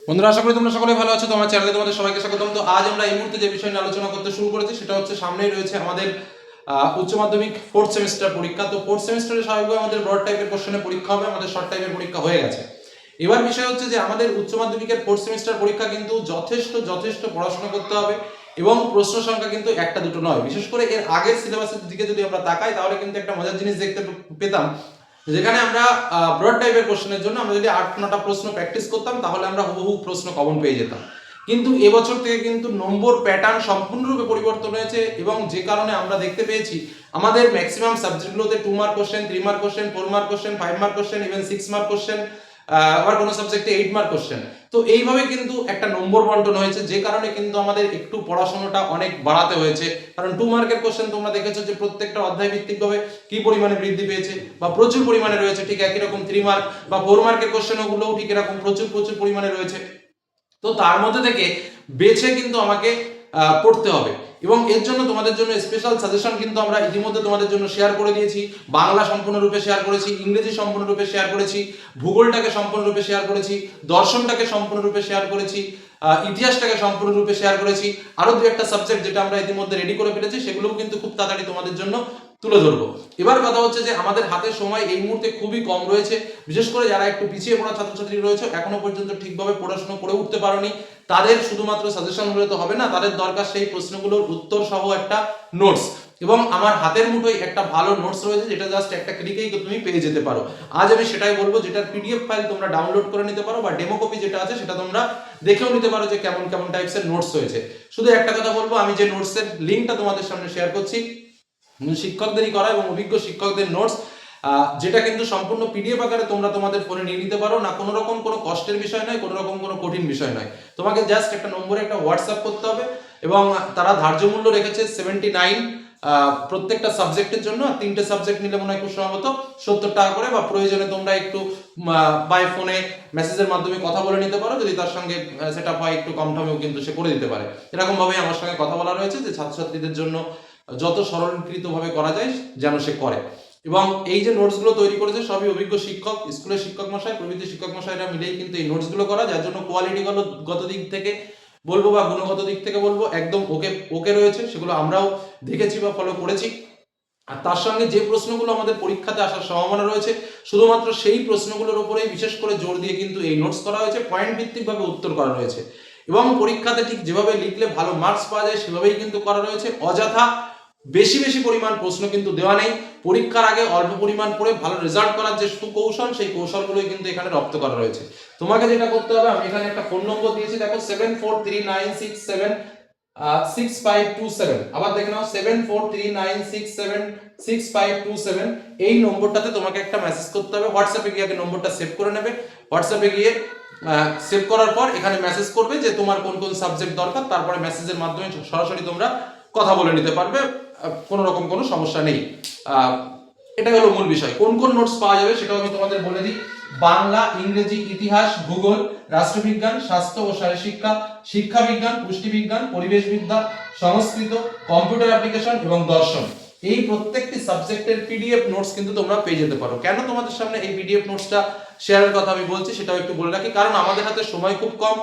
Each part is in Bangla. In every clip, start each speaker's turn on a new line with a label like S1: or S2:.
S1: বন্ধুরা, আশা করি তোমরা সকলে ভালো আছো। তো আমার চ্যানেলে তোমাদের সবাইকে স্বাগতম। তো আজ আমরা এই মুহূর্তে যে বিষয় নিয়ে আলোচনা করতে শুরু করেছি সেটা হচ্ছে সামনেই রয়েছে আমাদের উচ্চ মাধ্যমিক ফোর্থ সেমিস্টার পরীক্ষা। তো ফোর্থ সেমিস্টারে স্বাভাবিকভাবে আমাদের ব্রড টাইপের কোশ্চেনের পরীক্ষা হবে, আমাদের শর্ট টাইপের পরীক্ষা হয়ে গেছে। এবার বিষয় হচ্ছে যে আমাদের উচ্চ মাধ্যমিকের ফোর্থ সেমিস্টার পরীক্ষা কিন্তু যথেষ্ট পড়াশোনা করতে হবে এবং প্রশ্ন সংখ্যা কিন্তু একটা দুটো নয়। বিশেষ করে এর আগের সিলেবাসের দিকে যদি আমরা তাকাই তাহলে কিন্তু একটা মজার জিনিস দেখতে পেতাম, যেখানে আমরা ব্রড টাইপের কোশ্চেনের জন্য আমরা যদি 8-9টা প্রশ্ন প্র্যাকটিস করতাম তাহলে আমরা হুবহু প্রশ্ন কমন পেয়ে যেতাম। কিন্তু এবছর থেকে কিন্তু নম্বর প্যাটার্ন সম্পূর্ণরূপে পরিবর্তন হয়েছে এবং যে কারণে আমরা দেখতে পেয়েছি আমাদের ম্যাক্সিমাম সাবজেক্টগুলোতে 2 mark question, 3 mark question, 4 mark question, 5 mark question, even 6 mark question, আবার কোনো সাবজেক্টে 8 মার্ক কোশ্চেন। তো এইভাবে কিন্তু একটা নম্বর বন্টন হয়েছে, যে কারণে কিন্তু আমাদের একটু পড়াশোনাটা অনেক বাড়াতে হয়েছে। কারণ 2 মার্কের কোশ্চেন তোমরা দেখেছো যে প্রত্যেকটা অধ্যায় ভিত্তিকভাবে কি পরিমাণে বৃদ্ধি পেয়েছে বা প্রচুর পরিমাণে রয়েছে। ঠিক একই রকম 3 মার্ক বা 4 মার্কের কোশ্চেনগুলোও ঠিক এরকম প্রচুর পরিমাণে রয়েছে। তো তার মধ্যে থেকে বেছে কিন্তু আমাকে পড়তে হবে এবং এর জন্য তোমাদের জন্য স্পেশাল সাজেশন কিন্তু আমরা ইতিমধ্যে তোমাদের জন্য শেয়ার করে দিয়েছি। বাংলা সম্পূর্ণরূপে শেয়ার করেছি, ইংরেজি সম্পূর্ণরূপে শেয়ার করেছি, ভূগোলটাকে সম্পূর্ণরূপে শেয়ার করেছি, দর্শনটাকে সম্পূর্ণরূপে শেয়ার করেছি, ইতিহাসটাকে সম্পূর্ণরূপে শেয়ার করেছি। আরো দু একটা সাবজেক্ট যেটা আমরা ইতিমধ্যে রেডি করে ফেলেছি সেগুলোও কিন্তু খুব তাড়াতাড়ি তোমাদের জন্য তুলে ধরবো। এবার কথা হচ্ছে যে আমাদের হাতে সময় এই মুহূর্তে খুবই কম রয়েছে। বিশেষ করে যারা একটু পিছিয়ে পড়া ছাত্রছাত্রী রয়েছে, এখনো পর্যন্ত ঠিকভাবে পড়াশোনা করে উঠতে পারোনি, তাদের শুধুমাত্র সাজেশন হলে তো হবে না, তাদের দরকার সেই প্রশ্নগুলোর উত্তর সহ একটা নোটস। এবং আমার হাতের মুঠোয় একটা ভালো নোটস রয়েছে যেটা জাস্ট একটা ক্লিকেই তুমি পেয়ে যেতে পারো। আজ আমি সেটাই বলবো, যেটার পিডিএফ ফাইল তোমরা ডাউনলোড করে নিতে পারো বা ডেমো কপি যেটা আছে সেটা তোমরা দেখেও নিতে পারো যে কেমন কেমন টাইপসের নোটস হয়েছে। শুধু একটা কথা বলবো, আমি যে নোটসের লিঙ্কটা তোমাদের সামনে শেয়ার করছি শিক্ষকদেরই করা এবং অভিজ্ঞ শিক্ষকদের নোটস, যেটা কিন্তু সম্পূর্ণ পিডিএফ আকারে তোমরা তোমাদের ফোনে নিয়ে নিতে পারো। না কোনো রকম কোনো কষ্টের বিষয় নয়, কোনো রকম কোনো কঠিন বিষয় নয়। তোমাকে জাস্ট একটা নম্বরে একটা হোয়াটসঅ্যাপ করতে হবে এবং তারা ধার্য মূল্য রেখেছে 79 প্রত্যেকটা সাবজেক্টের জন্য। আর 3টে সাবজেক্ট নিলে মনে হয় খুব সম্ভবত 70 টাকা করে, বা প্রয়োজনে তোমরা একটু বাই ফোনে মেসেজের মাধ্যমে কথা বলে নিতে পারো। যদি তার সঙ্গে সেটা হয় একটু কম দামেও কিন্তু সে করে দিতে পারে। এরকম ভাবে আমার সঙ্গে কথা বলা রয়েছে যে ছাত্রছাত্রীদের জন্য যত সরলীকৃত ভাবে করা যায় যেন সে করে। এবং এই যে নোটসগুলো তৈরি করেছে সবই অভিজ্ঞ শিক্ষক, স্কুলের শিক্ষক মশাই, প্রভৃতি শিক্ষক মশাইরা মিলেই কিন্তু এই নোটসগুলো করা, যার জন্য কোয়ালিটিগত দিক থেকে বলবো বা গুণগত দিক থেকে বলবো একদম ওকে ওকে রয়েছে। সেগুলো আমরাও দেখেছি বা ফলো করেছি। আর তার সঙ্গে যে প্রশ্নগুলো আমাদের পরীক্ষাতে আসার সম্ভাবনা রয়েছে শুধুমাত্র সেই প্রশ্নগুলোর উপরেই বিশেষ করে জোর দিয়ে কিন্তু এই নোটস করা হয়েছে, পয়েন্ট ভিত্তিকভাবে উত্তর করা রয়েছে এবং পরীক্ষাতে ঠিক যেভাবে লিখলে ভালো মার্কস পাওয়া যায় সেভাবেই কিন্তু করা রয়েছে। অযথা বেশি পরিমাণ প্রশ্ন কিন্তু দেওয়া নেই। পরীক্ষার আগে অল্প পরিমাণ পড়ে ভালো রেজাল্ট করার যে সুকৌশল, সেই কৌশলগুলোই কিন্তু এখানে রপ্ত করা রয়েছে। তোমাকে যেটা করতে হবে, আমি এখানে একটা ফোন নম্বর দিয়েছি, দেখো 7439676527। আবার দেখে নাও 7439676527। এই নম্বরটাতে তোমাকে একটা মেসেজ করতে হবে। হোয়াটসঅ্যাপে গিয়ে আগে নম্বরটা সেভ করে নেবে। হোয়াটসঅ্যাপে গিয়ে সেভ করার পর এখানে মেসেজ করবে যে তোমার কোন কোন সাবজেক্ট দরকার, তারপরে মেসেজের মাধ্যমে সরাসরি তোমরা কথা বলে নিতে পারবে, কোনো রকম কোনো সমস্যা নেই। এটাই হলো মূল বিষয়। কোন কোন নোটস পাওয়া যাবে সেটাও আমি তোমাদের বলে দিই। বাংলা, ইংরেজি, ইতিহাস, ভূগোল, রাষ্ট্রবিজ্ঞান, স্বাস্থ্য ও শারীরশিক্ষা, শিক্ষাবিজ্ঞান, পুষ্টিবিজ্ঞান, পরিবেশবিদ্যা, সংস্কৃত, কম্পিউটার অ্যাপ্লিকেশন এবং দর্শন, এই প্রত্যেকটি সাবজেক্টের পিডিএফ নোটস কিন্তু তোমরা পেয়ে যেতে পারো। কেন তোমাদের সামনে এই পিডিএফ নোটসটা শেয়ারের কথা আমি বলছি সেটাও একটু বলে রাখি, কারণ আমাদের হাতে সময় খুব কম।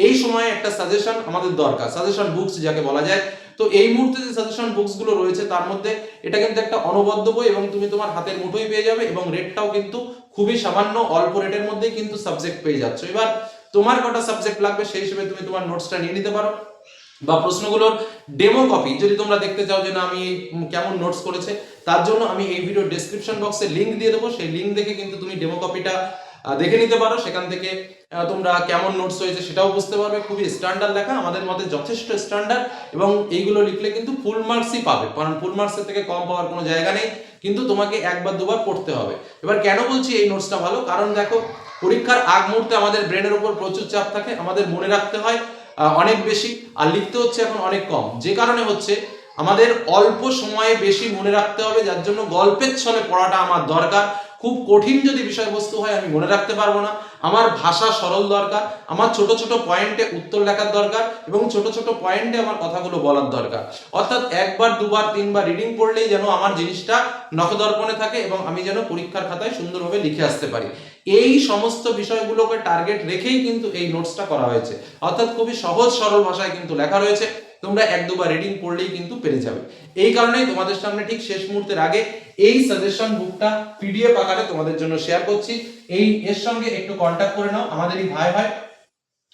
S1: এই সময়ে একটা সাজেশন আমাদের দরকার, সাজেশন বুকস যাকে বলা যায়। তো এই মুহূর্তে যে সাজেশন বুকস গুলো রয়েছে তার মধ্যে এটা কিন্তু একটা অনবদ্য বই এবং তুমি তোমার হাতের মুঠোই পেয়ে যাবে এবং রেটটাও কিন্তু খুবই সামান্য, অল্প রেটের মধ্যেই কিন্তু সাবজেক্ট পেয়ে যাচ্ছ। এবার তোমার কটা সাবজেক্ট লাগবে সেই হিসেবে তুমি তোমার নোটসটা নিয়ে নিতে পারো, বা প্রশ্নগুলোর ডেমো কপি যদি তোমরা দেখতে চাও যে না আমি কেমন নোটস করেছে, তার জন্য আমি এই ভিডিও ডেসক্রিপশন বক্সে লিংক দিয়ে দেবো। সেই লিংক দেখে কিন্তু তুমি ডেমো কপিটা দেখে নিতে পারো। সেখান থেকে তোমরা কেমন নোটস হয়েছে সেটাও বুঝতে পারবে। খুবই স্ট্যান্ডার্ড লেখা, আমাদের মতে যথেষ্ট স্ট্যান্ডার্ড, এবং এইগুলো লিখলে কিন্তু ফুল মার্কসই পাবে, কারণ ফুল মার্কসের থেকে কম পাওয়ার কোনো জায়গা নেই, কিন্তু তোমাকে একবার দুবার পড়তে হবে। এবার কেন বলছি এই নোটসটা ভালো, কারণ দেখো পরীক্ষার আগ মুহূর্তে আমাদের ব্রেনের উপর প্রচুর চাপ থাকে, আমাদের মনে রাখতে হয় অনেক বেশি, আর লিখতে হচ্ছে এখন অনেক কম, যে কারণে হচ্ছে আমাদের অল্প সময়ে বেশি মনে রাখতে হবে, যার জন্য গল্পের ছলে পড়াটা আমার দরকার। খুব কঠিন যদি বিষয়বস্তু হয় আমি মনে রাখতে পারবো না, আমার ভাষা সরল দরকার, আমার ছোট ছোট পয়েন্টে উত্তর লেখার দরকার এবং ছোট ছোট পয়েন্টে আমার কথাগুলো বলার দরকার। অর্থাৎ একবার দুবার তিনবার রিডিং পড়লেই যেন আমার জিনিসটা নখদর্পণে থাকে এবং আমি যেন পরীক্ষার খাতায় সুন্দরভাবে লিখে আসতে পারি। এই সমস্ত বিষয়গুলোকে টার্গেট রেখেই কিন্তু এই নোটসটা করা হয়েছে, অর্থাৎ খুবই সহজ সরল ভাষায় কিন্তু লেখা রয়েছে, তোমরা এক দুবার রিডিং পড়লেই কিন্তু পেরে যাবে। এই কারণেই তোমাদের সামনে ঠিক শেষ মুহূর্তের আগে এই সাজেশন বুকটা পিডিএফ আকারে তোমাদের জন্য শেয়ার করছি। এর সঙ্গে একটু কন্ট্যাক্ট করে নাও আমাদের এই ভাই ভাই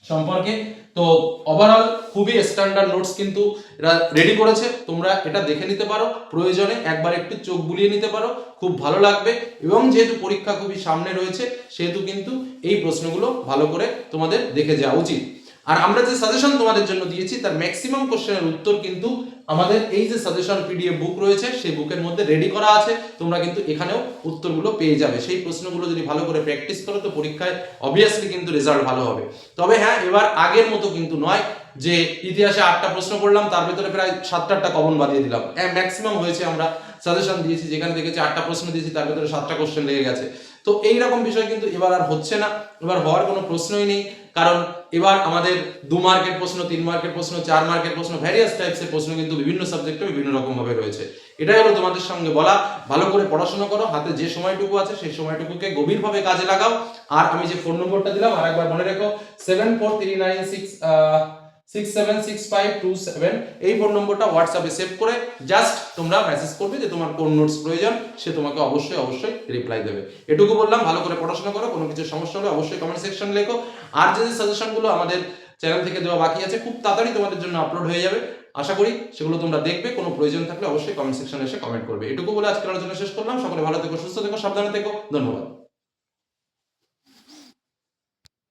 S1: সম্পর্কে। তো ওভারঅল খুবই স্ট্যান্ডার্ড নোটস কিন্তু এরা রেডি করেছে, তোমরা এটা দেখে নিতে পারো, প্রয়োজনে একবার একটু চোখ বুলিয়ে নিতে পারো, খুব ভালো লাগবে। এবং যেহেতু পরীক্ষা খুবই সামনে রয়েছে সেহেতু কিন্তু এই প্রশ্নগুলো ভালো করে তোমাদের দেখে যাওয়া উচিত। আর আমরা যে সাজেশন তোমাদের জন্য দিয়েছি তার ম্যাক্সিমাম কোশ্চেনের উত্তর কিন্তু আমাদের এই যে সাজেশন পিডিএফ বুক রয়েছে সেই বুকের মধ্যে রেডি করা আছে, তোমরা কিন্তু এখানেও উত্তরগুলো পেয়ে যাবে। সেই প্রশ্নগুলো যদি ভালো করে প্র্যাকটিস করো তো পরীক্ষায় অবভিয়াসলি কিন্তু রেজাল্ট ভালো হবে। তবে হ্যাঁ, এবার আগের মতো কিন্তু নয় যে ইতিহাসে 8টা প্রশ্ন করলাম তার ভিতরে প্রায় 7টা কমন বাদিয়ে দিলাম। ম্যাক্সিমাম হয়েছে, আমরা সাজেশন দিয়েছি যেখানে দেখেছি 8টা প্রশ্ন দিয়েছি তার ভিতরে 7টা কোশ্চেন লেগে গেছে। তো এইরকম বিষয় কিন্তু এবার আর হচ্ছে না, এবার হওয়ার কোনো প্রশ্নই নেই। কারণ এবার আমাদের 2 মার্কের প্রশ্ন, 3 মার্কের প্রশ্ন, 4 মার্কের প্রশ্ন, ভ্যারিয়াস টাইপসের প্রশ্ন কিন্তু বিভিন্ন সাবজেক্টে বিভিন্ন রকম ভাবে রয়েছে। এটাই হলো তোমাদের সঙ্গে বলা, ভালো করে পড়াশোনা করো, হাতে যে সময়টুকু আছে সেই সময়টুকুকে গভীরভাবে কাজে লাগাও। আর আমি যে ফোন নম্বরটা দিলাম আর একবার মনে রেখো, 743966767527, এই ফোন নম্বরটা হোয়াটসঅ্যাপে সেভ করে জাস্ট তোমরা মেসেজ করবে যে তোমার কোন নোটস প্রয়োজন, সে তোমাকে অবশ্যই অবশ্যই রিপ্লাই দেবে। এটুকু বললাম, ভালো করে পড়াশোনা করো, কোনো কিছু সমস্যা হলে অবশ্যই কমেন্ট সেকশন লেখো। আর যে সাজেশনগুলো আমাদের চ্যানেল থেকে দেওয়া বাকি আছে খুব তাড়াতাড়ি তোমাদের জন্য আপলোড হয়ে যাবে, আশা করি সেগুলো তোমরা দেখবে। কোনো প্রয়োজন থাকলে অবশ্যই কমেন্ট সেকশনে এসে কমেন্ট করবে। এটুকু বলে আজকের আলোচনা শেষ করলাম। সকলে ভালো থেকো, সুস্থ থেকো, সাবধানে থেকো, ধন্যবাদ।